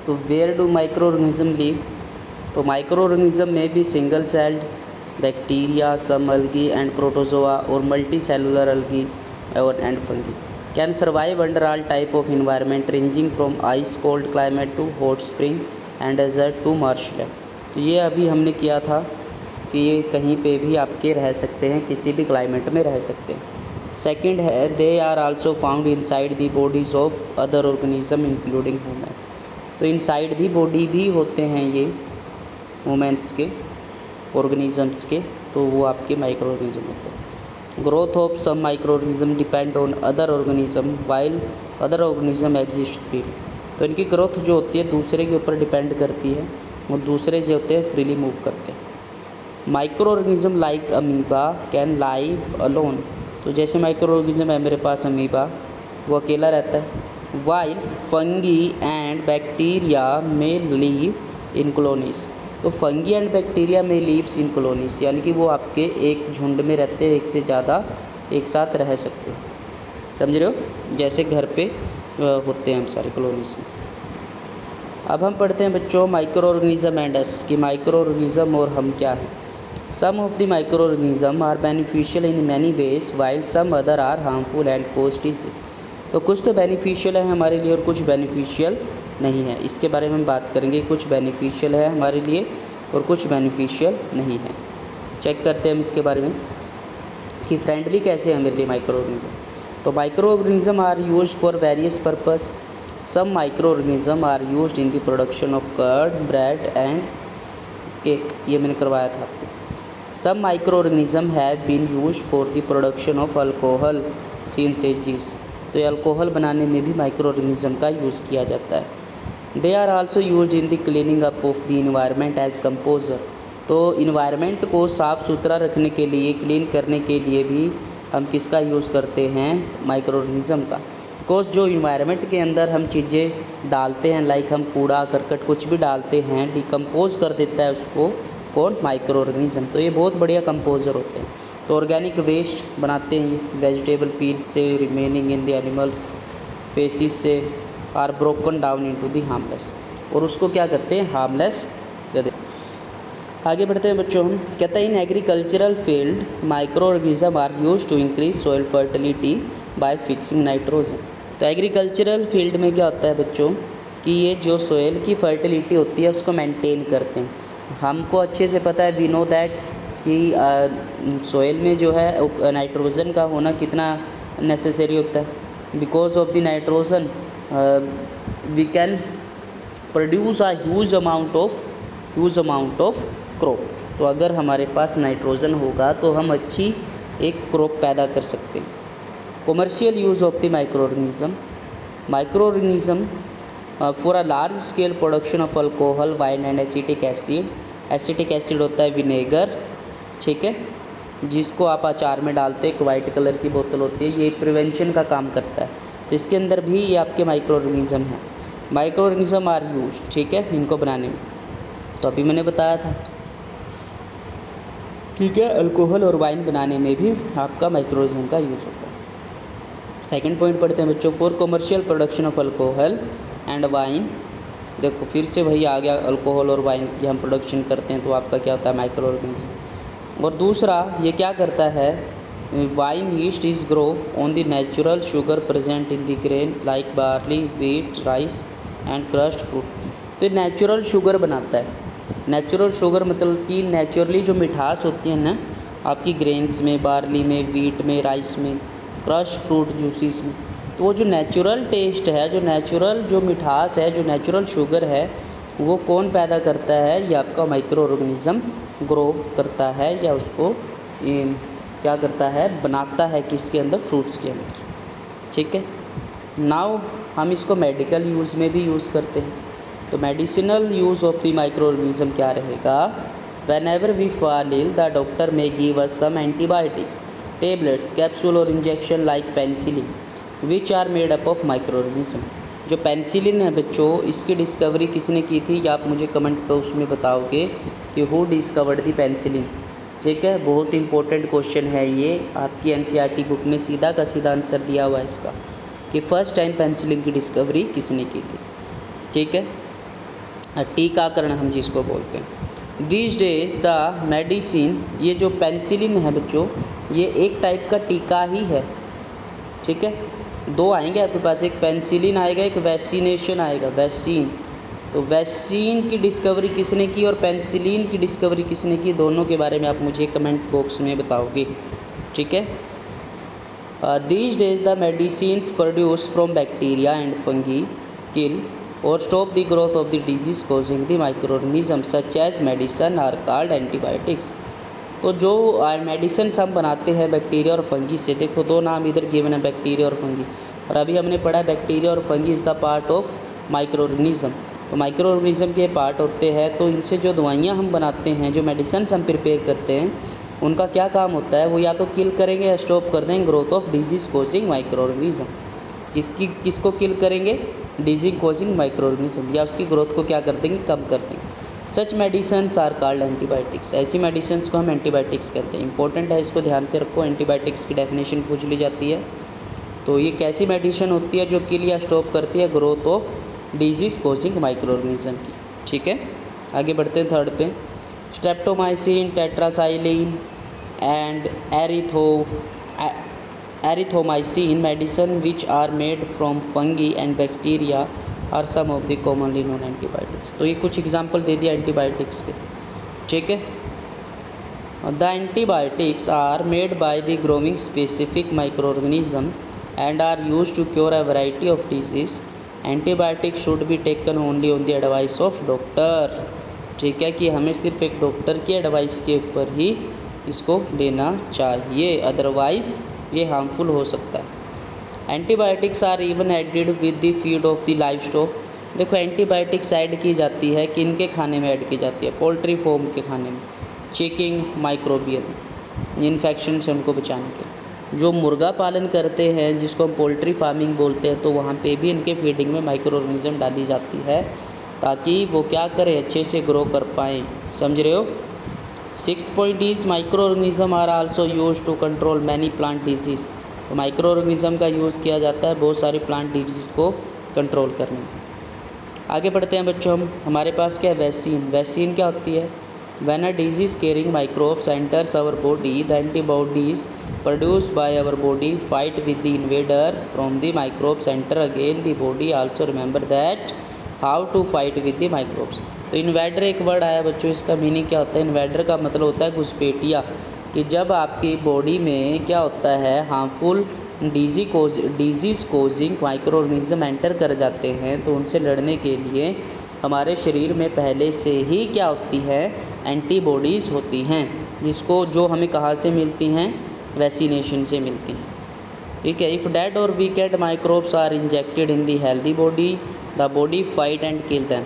तो where do microorganism live? तो microorganism में भी single celled bacteria, some algae and protozoa और मल्टी सेलुलर algae और and fungi can survive under all type of environment ranging from ice cold climate to hot spring and desert to marshland. तो ये अभी हमने किया था कि ये कहीं पे भी आपके रह सकते हैं, किसी भी क्लाइमेट में रह सकते हैं। सेकंड है they are also found inside the bodies of other organism including human. तो इनसाइड दी बॉडी भी होते हैं ये ह्यूमन्स के, ऑर्गेनिजम्स के, तो वो आपके माइक्रो ऑर्गेनिज्म होते हैं। Growth of some microorganism depend on other organism while other organism exist free. तो इनकी ग्रोथ जो होती है दूसरे के ऊपर डिपेंड करती है और दूसरे जो होते हैं फ्रीली मूव करते हैं। Micro organism like amoeba can live alone. तो जैसे माइक्रो ऑर्गेनिज्म है मेरे पास अमीबा, वो अकेला रहता है। वाइल फंगी एंड बैक्टीरिया में लीव इन कॉलोनीज। तो फंगी एंड बैक्टीरिया में लीव्स इन कॉलोनीज, यानी कि वो आपके एक झुंड में रहते हैं, एक से ज़्यादा एक साथ रह सकते हैं। समझ रहे हो, जैसे घर पे होते हैं हम सारे कॉलोनीज में। अब हम पढ़ते हैं बच्चों माइक्रो ऑर्गेनिज्म एंड अस, कि माइक्रो ऑर्गेनिज्म और हम क्या हैं। Some of the microorganism are beneficial in many ways while some other are harmful and cause disease. तो कुछ तो बेनिफिशियल है हमारे लिए और कुछ बेनिफिशियल नहीं है। इसके बारे में हम बात करेंगे, कुछ बेनिफिशियल है हमारे लिए और कुछ बेनिफिशियल नहीं है। चेक करते हैं हम इसके बारे में कि फ्रेंडली कैसे है मेरे लिए माइक्रो ऑर्गेनिज्म। तो microorganism are used for various purpose. Some microorganism are used in the production of curd, bread and cake, ये मैंने करवाया था आपको। Some microorganism have been used for the production of alcohol synthesis. तो ये alcohol बनाने में भी माइक्रो ऑर्गेनिज्म का यूज़ किया जाता है। They are also used in the cleaning up of the environment as composer. तो इन्वायरमेंट को साफ़ सुथरा रखने के लिए, क्लीन करने के लिए भी हम किसका यूज़ करते हैं, माइक्रो ऑर्गेनिज्म का। बिकॉज जो इन्वायरमेंट के अंदर हम चीज़ें डालते हैं, लाइक हम कूड़ा करकट कुछ भी डालते हैं, डिकम्पोज कर देता है उसको कौन, माइक्रो ऑर्गेनिज्म। तो ये बहुत बढ़िया कंपोजर होते हैं। तो ऑर्गेनिक वेस्ट बनाते हैं वेजिटेबल पील्स से, remaining in the animals faeces से, are broken down into the harmless, और उसको क्या करते हैं, हार्मलेस कर देते हैं। आगे बढ़ते हैं बच्चों हम। कहता है in agricultural field microorganism are used to increase soil fertility by fixing nitrogen. तो एग्रीकल्चरल फील्ड में क्या होता है बच्चों कि ये जो सॉइल की फर्टिलिटी होती है उसको मेंटेन करते हैं। हमको अच्छे से पता है, वी नो दैट कि सॉइल में जो है नाइट्रोजन का होना कितना नेसेसरी होता है। Because of the nitrogen we can produce a huge amount of crop. तो अगर हमारे पास नाइट्रोजन होगा तो हम अच्छी एक क्रॉप पैदा कर सकते हैं। Commercial use of the micro organism for a large scale production of alcohol, wine and acetic acid. Acetic acid होता है विनेगर, ठीक है, जिसको आप अचार में डालते हैं, एक वाइट कलर की बोतल होती है, ये प्रिवेंशन का काम करता है। तो इसके अंदर भी ये आपके माइक्रो ऑर्गेनिज्म हैं। माइक्रो ऑर्गेनिज्म आर यूज, ठीक है, इनको बनाने में। तो अभी मैंने बताया था, ठीक है, अल्कोहल और वाइन बनाने में भी आपका माइक्रो ऑर्गेनिज्म का यूज़ होता है। सेकेंड पॉइंट पढ़ते हैं बच्चों, for commercial production of alcohol and wine. देखो फिर से वही आ गया, अल्कोहल और वाइन की हम प्रोडक्शन करते हैं तो आपका क्या होता है, माइक्रो ऑर्गेनिज्म। और दूसरा ये क्या करता है, wine yeast is grow on the natural sugar present in the grain like barley, wheat, rice and crust fruit. तो ये नेचुरल शुगर बनाता है। नेचुरल शुगर मतलब कि नेचुरली जो मिठास होती है ना आपकी ग्रेन्स में, बार्ली में, व्हीट में, राइस में, क्रस्ट फ्रूट जूसिस में, तो वो जो नेचुरल टेस्ट है, जो नेचुरल जो मिठास है, जो नेचुरल शुगर है, वो कौन पैदा करता है, ये आपका माइक्रो ऑर्गेनिज्म ग्रो करता है या उसको क्या करता है, बनाता है, किसके अंदर, फ्रूट्स के अंदर, ठीक है। नाउ हम इसको मेडिकल यूज़ में भी यूज़ करते हैं। तो medicinal use of the microorganism क्या रहेगा, whenever we fall ill the doctor may give us some antibiotics, tablets, capsule और injection like penicillin which are made up of microorganism. जो penicillin है बच्चों, इसकी डिस्कवरी किसने की थी, या आप मुझे कमेंट बॉक्स में बताओगे कि हु डिस्कवर्ड दी पेनिसिलिन, ठीक है। बहुत इंपॉर्टेंट क्वेश्चन है ये, आपकी एनसीईआरटी बुक में सीधा का सीधा आंसर दिया हुआ है इसका, कि फर्स्ट टाइम पेनिसिलिन की डिस्कवरी किसने की थी, ठीक है। टीकाकरण हम जिसको बोलते हैं। दीज डेज द मेडिसिन, ये जो पेंसिलिन है बच्चों, ये एक टाइप का टीका ही है, ठीक है। दो आएंगे आपके पास, एक पेंसिलिन आएगा, एक वैक्सीनेशन आएगा, वैक्सीन। तो वैक्सीन की डिस्कवरी किसने की और पेंसिलिन की डिस्कवरी किसने की, दोनों के बारे में आप मुझे कमेंट बॉक्स में बताओगे, ठीक है। These days the medicines produced from bacteria and fungi kill or stop the growth of the disease causing the microorganisms such as medicine are called antibiotics। तो जो मेडिसिन हम बनाते हैं बैक्टीरिया और फंगी से, देखो दो नाम इधर गिवन है, बैक्टीरिया और फंगी, और अभी हमने पढ़ा बैक्टीरिया और fungi is the part of microorganism. तो माइक्रोऑर्गेनिज्म के पार्ट होते हैं, तो इनसे जो दवाइयाँ हम बनाते हैं, जो मेडिसिन हम प्रिपेयर करते हैं, उनका क्या काम होता है, वो या तो किल करेंगे या स्टॉप कर देंगे growth of disease causing microorganism. किसको किल करेंगे, डिजीज कोजिंग माइक्रोऑर्गेनिज्म, या उसकी ग्रोथ को क्या कर देंगे, कम कर देंगे। सच मेडिसिन्स आर कॉल्ड एंटीबायोटिक्स, ऐसी मेडिसिन को हम एंटीबायोटिक्स कहते हैं। इंपॉर्टेंट है, इसको ध्यान से रखो, एंटीबायोटिक्स की डेफिनेशन पूछ ली जाती है। तो ये कैसी मेडिसिन होती है जो किल या स्टॉप करती है growth of disease causing microorganism की, ठीक है। आगे बढ़ते हैं थर्ड पे, streptomycin, tetracycline and erythromycin medicine which are made from fungi and bacteria are some of the commonly known antibiotics। तो ये कुछ एग्जांपल दे दिया एंटीबायोटिक्स के, ठीक है। The antibiotics are made by the growing specific microorganism and are used to cure a variety of disease। Antibiotics should be taken only on the advice of doctor, ठीक है, कि हमें सिर्फ एक डॉक्टर की एडवाइस के ऊपर ही इसको लेना चाहिए, अदरवाइज ये हार्मफुल हो सकता है। Antibiotics are even added with the feed of the livestock. देखो एंटीबायोटिक्स ऐड की जाती है, किन के खाने में ऐड की जाती है, पोल्ट्री फॉर्म के खाने में, चेकिंग माइक्रोबियल इन्फेक्शन से उनको बचाने के लिए। जो मुर्गा पालन करते हैं, जिसको हम पोल्ट्री फार्मिंग बोलते हैं, तो वहाँ पे भी इनके फीडिंग में माइक्रो ऑर्गेनिज्म डाली जाती है ताकि वो क्या करें, अच्छे से ग्रो कर पाएँ, समझ रहे हो। Sixth point is microorganism are also use to control many plant disease. तो माइक्रो ऑर्गेनिज्म का यूज़ किया जाता है बहुत सारी प्लांट डिजीज़ को कंट्रोल करने में। आगे बढ़ते हैं बच्चों, हमारे पास क्या है, वैक्सीन। वैक्सीन क्या होती है, when a disease carrying microbes enters our body, the antibodies produced by our body fight with the invader from the microbes enter again the body. Also remember that how to fight with the microbes. तो invader एक word आया बच्चों, इसका meaning क्या होता है, invader का मतलब होता है घुसपैठिया, कि जब आपकी बॉडी में क्या होता है, harmful disease causing micro organism enter कर जाते हैं, तो उनसे लड़ने के लिए हमारे शरीर में पहले से ही क्या होती है, एंटीबॉडीज़ होती हैं, जिसको जो हमें कहाँ से मिलती हैं, वैक्सीनेशन से मिलती हैं, ठीक है। If dead or weakened microbes are injected in the healthy body, the body fight and kill them.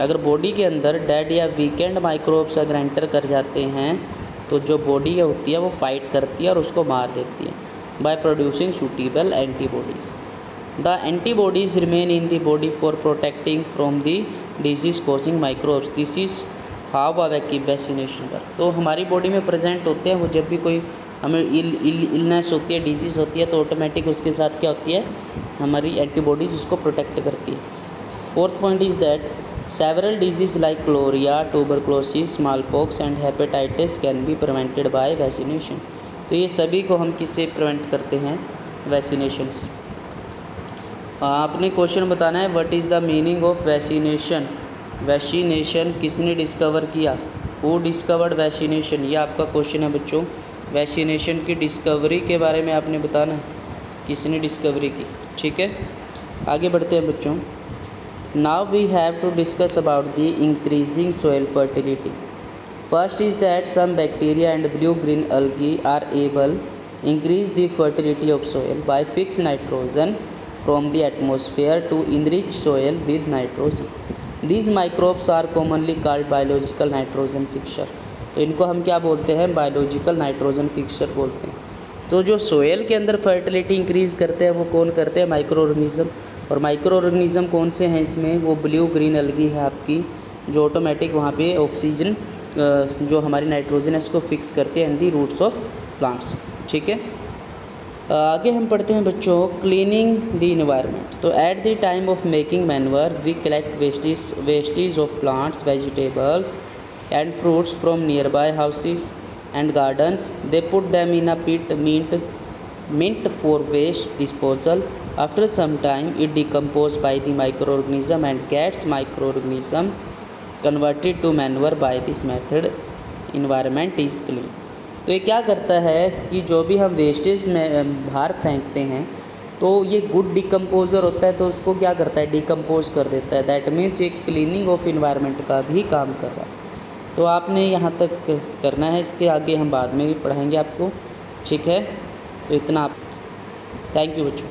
अगर बॉडी के अंदर डेड या वीकेंड माइक्रोब्स अगर एंटर कर जाते हैं, तो जो बॉडी होती है वो फाइट करती है और उसको मार देती है by producing suitable antibodies. The antibodies remain in the body for protecting from the disease causing microbes. This is how a vaccination work. तो हमारी बॉडी में प्रेजेंट होते हैं वो, जब भी कोई हमें इलनेस होती है, डिजीज़ होती है, तो ऑटोमेटिक उसके साथ क्या होती है, हमारी एंटीबॉडीज़ उसको प्रोटेक्ट करती है। Fourth point is that several diseases like cholera, tuberculosis, smallpox and hepatitis can be prevented by vaccination। तो ये सभी को हम किससे प्रिवेंट करते हैं, वैक्सीनेशन से। आपने क्वेश्चन बताना है, what is the meaning of vaccination. Vaccination किसने डिस्कवर किया, हु डिस्कवर्ड वैक्सीनेशन, ये आपका क्वेश्चन है बच्चों। वैक्सीनेशन की डिस्कवरी के बारे में आपने बताना है, किसने डिस्कवरी की, ठीक है। आगे बढ़ते हैं बच्चों। Now we have to discuss about the increasing soil fertility। First is that some bacteria and blue-green algae are able increase the fertility of soil by fixed nitrogen from the atmosphere to enrich soil with nitrogen। These microbes are commonly called biological nitrogen fixer। तो इनको हम क्या बोलते हैं, biological nitrogen fixer बोलते हैं। तो जो सोयल के अंदर फर्टिलिटी इंक्रीज़ करते हैं वो कौन करते हैं, माइक्रो ऑर्गेनिज्म। और माइक्रो ऑर्गेनिज्म कौन से हैं इसमें, वो ब्लू ग्रीन अलगी है आपकी, जो ऑटोमेटिक वहाँ पे ऑक्सीजन जो हमारी नाइट्रोजन है इसको फिक्स करते हैं in the roots of plants, ठीक है। आगे हम पढ़ते हैं बच्चों क्लीनिंग द इन्वायरमेंट। तो at the time of making manure we collect wastage of plants vegetables and fruits from nearby houses and gardens. They put them in a pit mint for waste disposal. After some time it decomposed by the microorganism and gets microorganism converted to manure. By this method environment is clean। तो ये क्या करता है कि जो भी हम wastage में बाहर फेंकते हैं तो ये गुड डिकम्पोज़र होता है, तो उसको क्या करता है, डिकम्पोज कर देता है। दैट मीन्स एक क्लीनिंग ऑफ इन्वायरमेंट का भी काम कर रहा है। तो आपने यहाँ तक करना है, इसके आगे हम बाद में भी पढ़ाएंगे आपको, ठीक है। तो इतना आप, थैंक यू बच्चों।